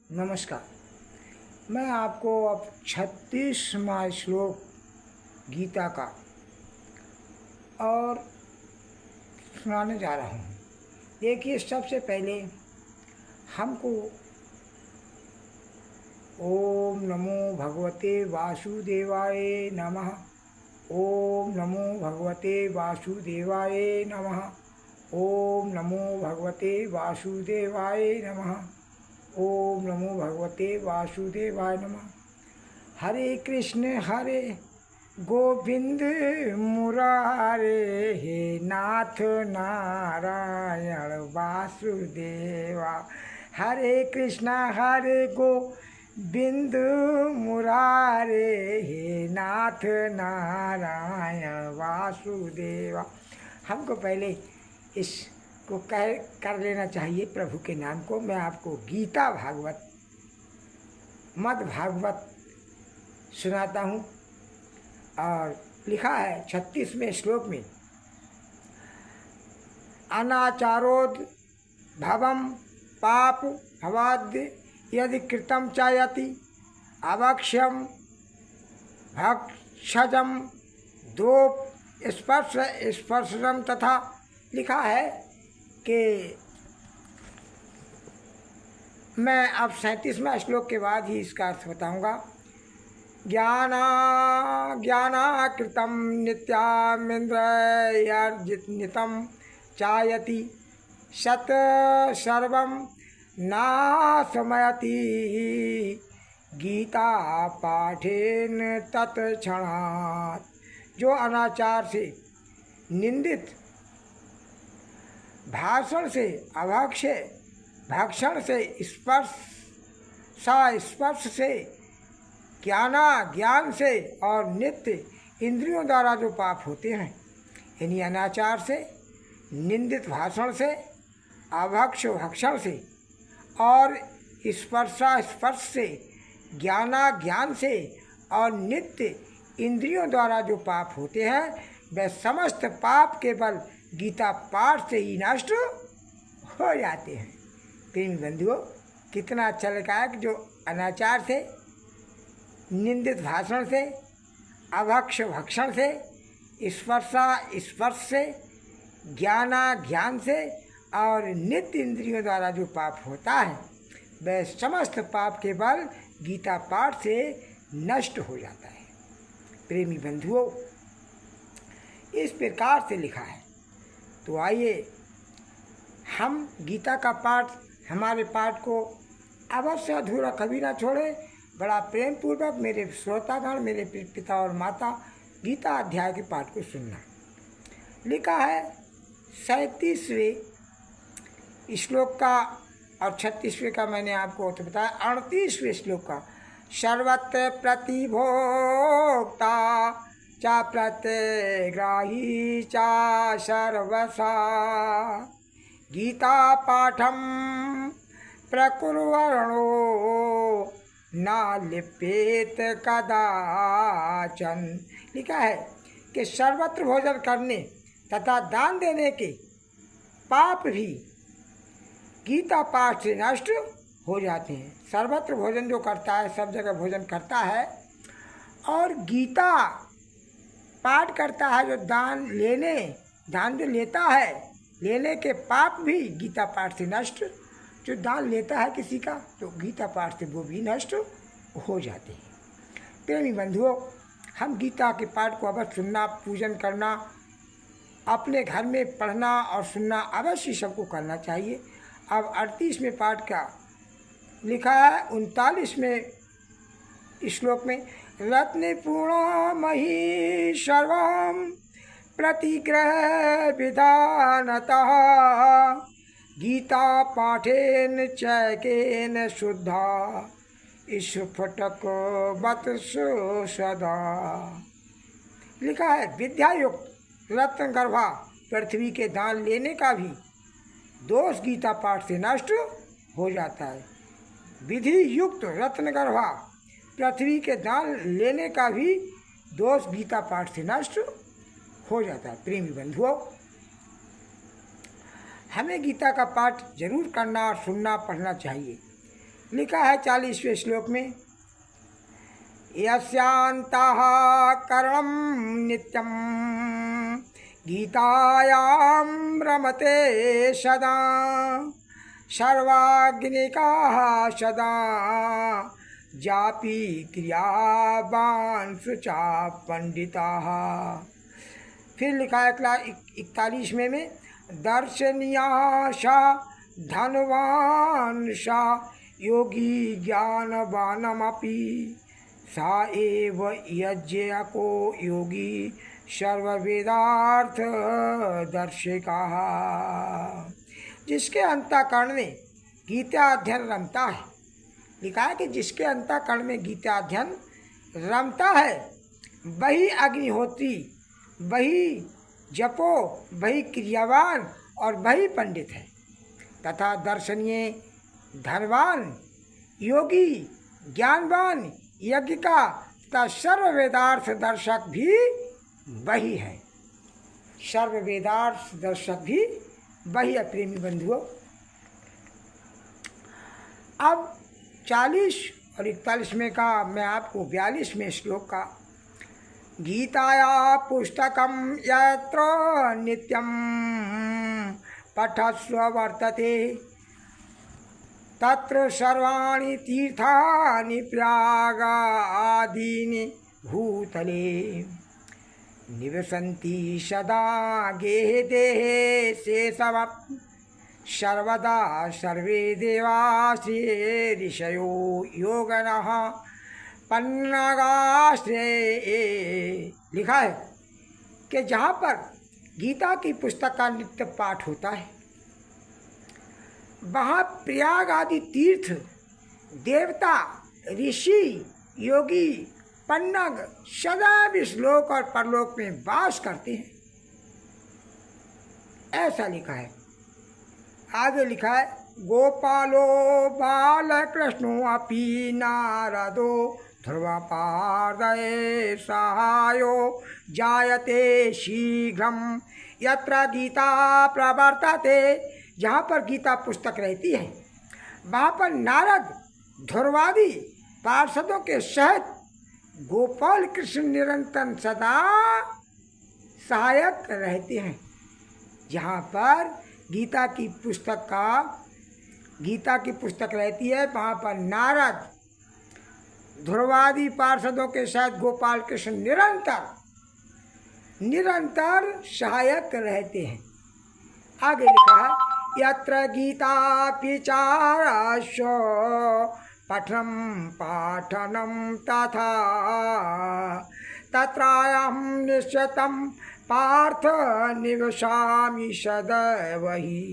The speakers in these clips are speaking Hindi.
नमस्कार। मैं आपको अब 36वां श्लोक गीता का और सुनाने जा रहा हूँ। देखिए, सबसे पहले हमको ओम नमो भगवते वासुदेवाय नमः, ओम नमो भगवते वासुदेवाय नमः, ओम नमो भगवते वासुदेवाय नमः, ओम नमो भगवते वासुदेवाय नमः। हरे कृष्ण हरे गोविंद मुरारे, हे नाथ नारायण वासुदेवा। हरे कृष्ण हरे गोविंद मुरारे, हे नाथ नारायण वासुदेवा। हमको पहले इसको कर लेना चाहिए प्रभु के नाम को। मैं आपको गीता भागवत मद भागवत सुनाता हूँ। और लिखा है 36वें श्लोक में, अनाचारोद भवम पाप भवाद्य यदि कृतम चायति अवक्ष्यम भक्षजम दोप स्पर्शम तथा। लिखा है कि मैं अब 37वां श्लोक के बाद ही इसका अर्थ बताऊंगा। ज्ञानाकृतं नित्यामिन्द्रियर्जितं चायति सत् सर्वं नाशमयति गीता पाठेन तत्क्षणात्। जो अनाचार से, निंदित भाषण से, अभक्ष्य भक्षण से, स्पर्श से, ज्ञान से और नित्य इंद्रियों द्वारा जो पाप होते हैं, यानी अनाचार से, निंदित भाषण से, भक्षण से और स्पर्श से, ज्ञान से और नित्य इंद्रियों द्वारा जो पाप होते हैं, वे समस्त पाप केवल गीता पाठ से ही नष्ट हो जाते हैं। प्रेमी बंधुओं, कितना अच्छा लगा है कि जो अनाचार से, निंदित भाषण से, भक्षण से, स्पर्श से, ज्ञान से और नित्य इंद्रियों द्वारा जो पाप होता है, वह समस्त पाप केवल गीता पाठ से नष्ट हो जाता है। प्रेमी बंधुओं, इस प्रकार से लिखा है। तो आइए हम गीता का पाठ, हमारे पाठ को अवश्य अधूरा कभी ना छोड़ें। बड़ा प्रेम पूर्वक मेरे श्रोतागण, मेरे पिता और माता गीता अध्याय के पाठ को सुनना। लिखा है 37वें श्लोक का और 36वें का मैंने आपको तो बताया। 38वें श्लोक का, सर्वत्र प्रतिभोक्ता चा प्रत्यग्राही चा सर्वसा गीता पाठम प्रकुर्वणो ना लिप्येत कदाचन। लिखा है कि सर्वत्र भोजन करने तथा दान देने के पाप भी गीता पाठ से नष्ट हो जाते हैं। सर्वत्र भोजन जो करता है, सब जगह भोजन करता है और गीता पाठ करता है, जो दान जो लेता है, लेने के पाप भी गीता पाठ से नष्ट। जो दान लेता है किसी का, तो गीता पाठ से वो भी नष्ट हो जाते हैं। प्रेमी बंधुओं, हम गीता के पाठ को अवश्य सुनना, पूजन करना, अपने घर में पढ़ना और सुनना अवश्य सबको करना चाहिए। अब 38वें पाठ का लिखा है 39वें श्लोक में, रत्नपूर्ण मही सर्वं प्रतिग्रह विधानतः गीता पाठेन चैकेन शुद्धा स्फुटक वत्सु सदा। लिखा है विद्या युक्त रत्न गर्भा पृथ्वी के दान लेने का भी दोष गीता पाठ से नष्ट हो जाता है। विधि युक्त रत्न गर्भा पृथ्वी के दान लेने का भी दोष गीता पाठ से नष्ट हो जाता है। प्रेमी बंधुओं, हमें गीता का पाठ जरूर करना और सुनना, पढ़ना चाहिए। लिखा है 40वें श्लोक में, यस्यान्तः करणं नित्यं गीतायां रमते सदा सर्वाग्निकाः सदा जापि क्रियावान् शुचा पंडिताः। फिर लिखा है 41वें में, दर्शनीया सा धनवान सा योगी ज्ञानवानमपि सा एव यज्ञको योगी सर्ववेदार्थ दर्शिका। जिसके अंतःकरण में गीता अध्ययन रमता है, लिखा है कि जिसके अंतःकरण में गीता अध्ययन रमता है वही अग्निहोत्री, वही जपो, वही क्रियावान और वही पंडित है। तथा दर्शनीय, धनवान, योगी, ज्ञानवान, यज्ञ का तथा सर्व वेदार्थ दर्शक भी वही है। सर्व वेदार्थ दर्शक भी वही है। प्रेमी बंधुओं, अब 40 और 41वें का मैं आपको 42वें श्लोक का, गीताया पुस्तकम यत्र नित्यं पठस्व वर्तते तत्र सर्वाणि तीर्थानि प्रयागादीनि भूतले निवसन्ति सदा गेहे देहे शेषमपि सर्वदा सर्वे देवासि ऋषयो योगिनः पन्नगाश्रे। लिखा है कि जहाँ पर गीता की पुस्तक का नित्य पाठ होता है वहाँ प्रयाग आदि तीर्थ, देवता, ऋषि, योगी, पन्नग सदा विश्लोक और परलोक में वास करते हैं, ऐसा लिखा है। आगे लिखा है, गोपालो बालकृष्णो अपि नारदो ध्रुवपादये सहायो जायते शीघ्रम यत्र गीता प्रवर्तते। जहाँ पर गीता पुस्तक रहती है वहाँ पर नारद, ध्रुवादि पार्षदों के सहित गोपाल कृष्ण निरंतर सदा सहायक रहते हैं। जहाँ पर गीता की पुस्तक रहती है वहाँ पर नारद, ध्रुवादि पार्षदों के साथ गोपाल कृष्ण निरंतर सहायक रहते हैं। आगे लिखा है, यत्र गीता विचारस्य पठनं पाठनं तथा तत्रायं निश्चितं पार्थ निवसामि सदैव ही।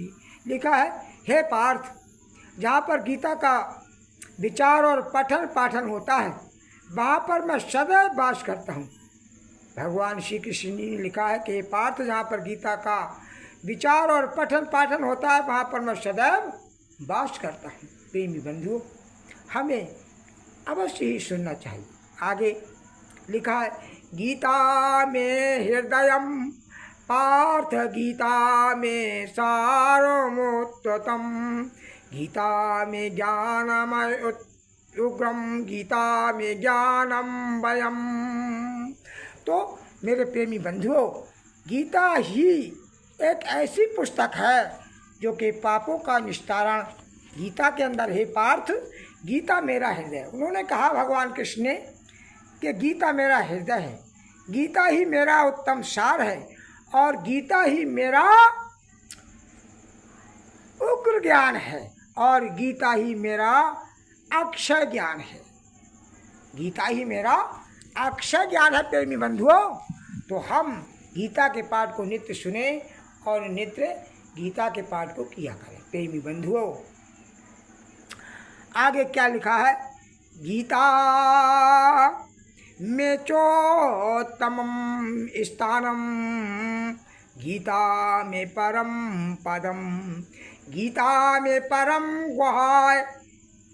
लिखा है, हे पार्थ, जहाँ पर गीता का विचार और पठन पाठन होता है वहाँ पर मैं सदैव वास करता हूँ। भगवान श्री कृष्ण ने लिखा है कि पार्थ, जहाँ पर गीता का विचार और पठन पाठन होता है वहाँ पर मैं सदैव वास करता हूँ। प्रेमी बंधुओं, हमें अवश्य ही सुनना चाहिए। आगे लिखा है, गीता में हृदयम पार्थ गीता में सारमोत्तम गीता में ज्ञानमय उग्रम गीता में ज्ञानम वयम। तो मेरे प्रेमी बंधुओं, गीता ही एक ऐसी पुस्तक है जो कि पापों का निस्तारण गीता के अंदर है। पार्थ, गीता मेरा हृदय। उन्होंने कहा भगवान कृष्ण ने कि गीता मेरा हृदय है, गीता ही मेरा उत्तम सार है और गीता ही मेरा उग्र ज्ञान है और गीता ही मेरा अक्षय ज्ञान है। गीता ही मेरा अक्षय ज्ञान है। प्रेमी बंधुओं, तो हम गीता के पाठ को नित्य सुने और नित्य गीता के पाठ को किया करें। प्रेमी बंधुओं, आगे क्या लिखा है, गीता में चोत्तमम स्थानम गीता में परम पदम गीता में परम गुहाय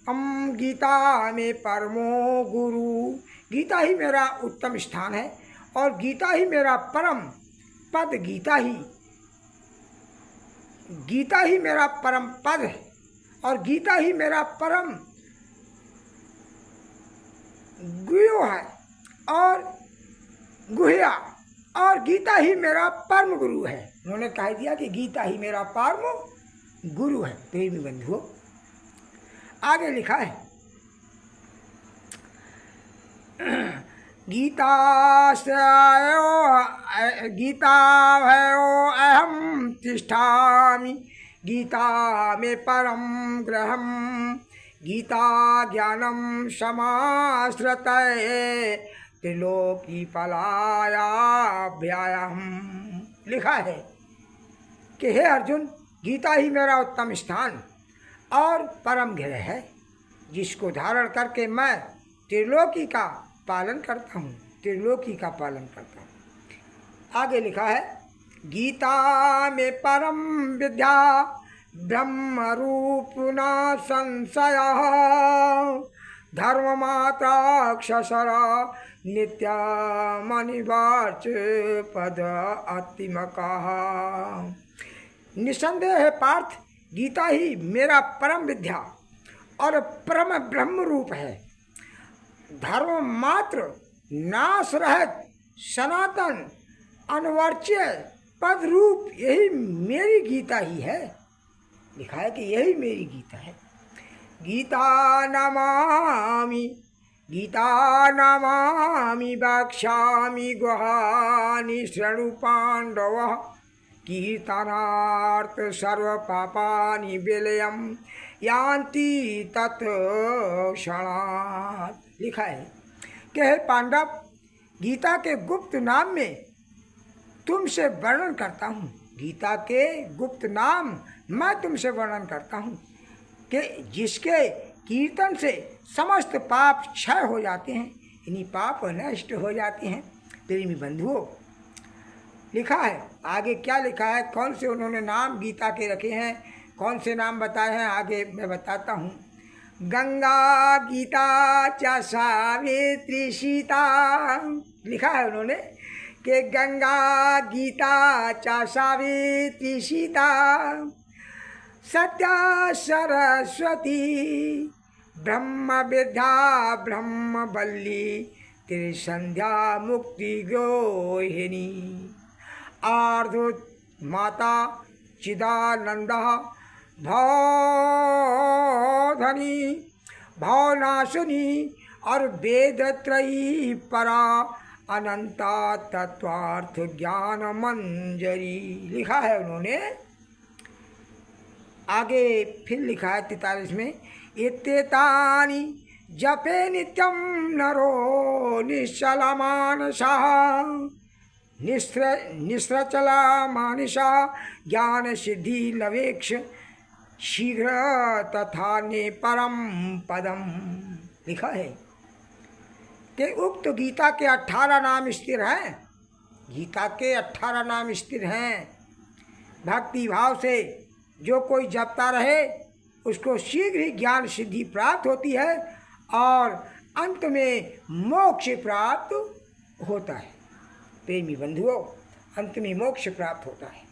गीता में परमो गुरु। गीता ही मेरा उत्तम स्थान है और गीता ही मेरा परम पद, गीता ही मेरा परम पद है और गीता ही मेरा परम गुयो है और गुह्या, और गीता ही मेरा परम गुरु है। उन्होंने कह दिया कि गीता ही मेरा परम गुरु है। प्रेमी बंधुओं, आगे लिखा है गीता भयो अहम तिष्ठामि गीता में परम ग्रहम गीता ज्ञानम समाश्रतये त्रिलोकी पलायाभ्यायम। लिखा है कि हे अर्जुन, गीता ही मेरा उत्तम स्थान और परम गृह है, जिसको धारण करके मैं त्रिलोकी का पालन करता हूँ, त्रिलोकी का पालन करता हूँ। आगे लिखा है गीता में परम विद्या ब्रह्म रूप न संशय धर्म मात्राक्षर नित्यमनिवार्च पद अतिमका। निसंदेह है पार्थ, गीता ही मेरा परम विद्या और परम ब्रह्म रूप है। धर्म मात्र नाश रहित सनातन अनवर्च्य पद रूप यही मेरी गीता ही है। लिखा है कि यही मेरी गीता है। गीता नमामि वक्ष्यामि गुहानि शृणु पांडव कीर्तनार्थ सर्व पापानि विलयम यान्ति तत्क्षणात्। लिखा है कि हे पांडव, गीता के गुप्त नाम में तुमसे वर्णन करता हूँ। गीता के गुप्त नाम मैं तुमसे वर्णन करता हूँ कि जिसके कीर्तन से समस्त पाप क्षय हो जाते हैं, इन्हीं पाप नष्ट हो जाते हैं। प्रेमी बंधुओं, लिखा है आगे क्या लिखा है, कौन से उन्होंने नाम गीता के रखे हैं, कौन से नाम बताए हैं, आगे मैं बताता हूँ। गंगा गीता च सावित्री सीता। लिखा है उन्होंने कि गंगा गीता च सावित्री सीता सत्या सरस्वती ब्रह्म विद्या ब्रह्म बल्ली त्रिसंध्या मुक्ति गोहिनी आर्धुत माता चिदानंद भवधनी भवनाशिनी और वेदत्रयी परा अनंता तत्वार्थ ज्ञान मंजरी। लिखा है उन्होंने आगे फिर लिखा है 43 में इत्येतानि जपे नित्यम नरो निश्चला मानसा निस्रचला मानसा ज्ञान सिद्धि लवेक्ष शीघ्र तथा ने परम पदम। लिखा है कि उक्त गीता के 18 नाम स्थिर हैं। गीता के 18 नाम स्थिर हैं। भक्ति भाव से जो कोई जपता रहे उसको शीघ्र ही ज्ञान सिद्धि प्राप्त होती है और अंत में मोक्ष प्राप्त होता है। प्रेमी बंधुओं, अंत में मोक्ष प्राप्त होता है।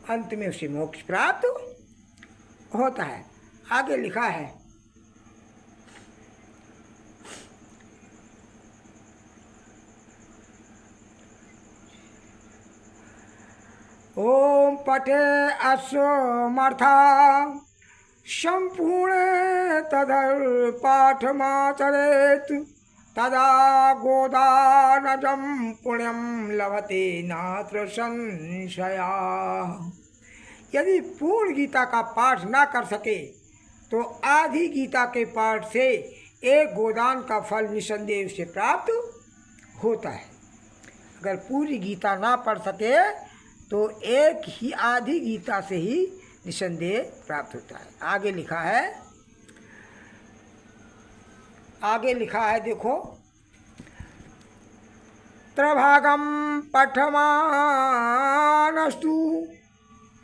अंत में उसे मोक्ष प्राप्त होता है। आगे लिखा है ओम पठे असमर्था संपूर्ण तदर पाठमाचरेत तदा गोदानजम पुण्यम लभते नात्र संशया। यदि पूर्ण गीता का पाठ ना कर सके तो आधी गीता के पाठ से एक गोदान का फल निसंदेह से प्राप्त होता है। अगर पूरी गीता ना पढ़ सके तो एक ही आधी गीता से ही निसंदेह प्राप्त होता है। आगे लिखा है देखो त्रभागम पठमानस्तु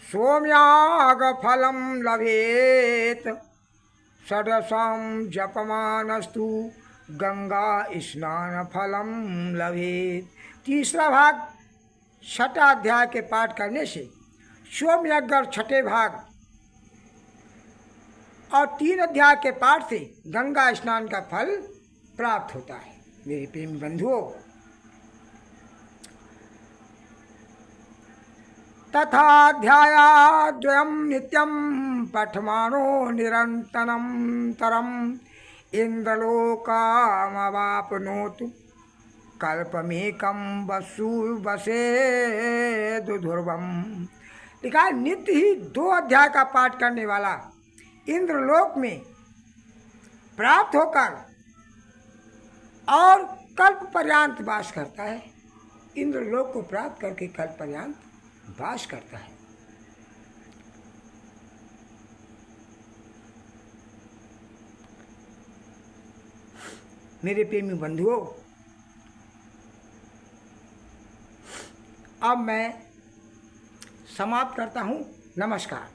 सोम्याग फलम लभेत षडशम जपमानस्तु गंगा स्नान फलम लभेत। तीसरा भाग 6 अध्याय के पाठ करने से सोमयज्ञ और छठे भाग और 3 अध्याय के पाठ से गंगा स्नान का फल प्राप्त होता है। मेरे प्रेमी बंधुओं, तथाध्यायाद्वयं नित्यं पठमानो निरन्तरं तरम् इंद्रलोकमवाप्नोतु कल्पमेकं वसु वसेदु ध्रुवम्। लिखा है, नित्य ही 2 अध्याय का पाठ करने वाला इंद्रलोक में प्राप्त होकर और कल्प पर्यंत वास करता है। इंद्रलोक को प्राप्त करके कल्प पर्यंत वास करता है। मेरे प्रेमी बंधुओं, अब मैं समाप्त करता हूँ। नमस्कार।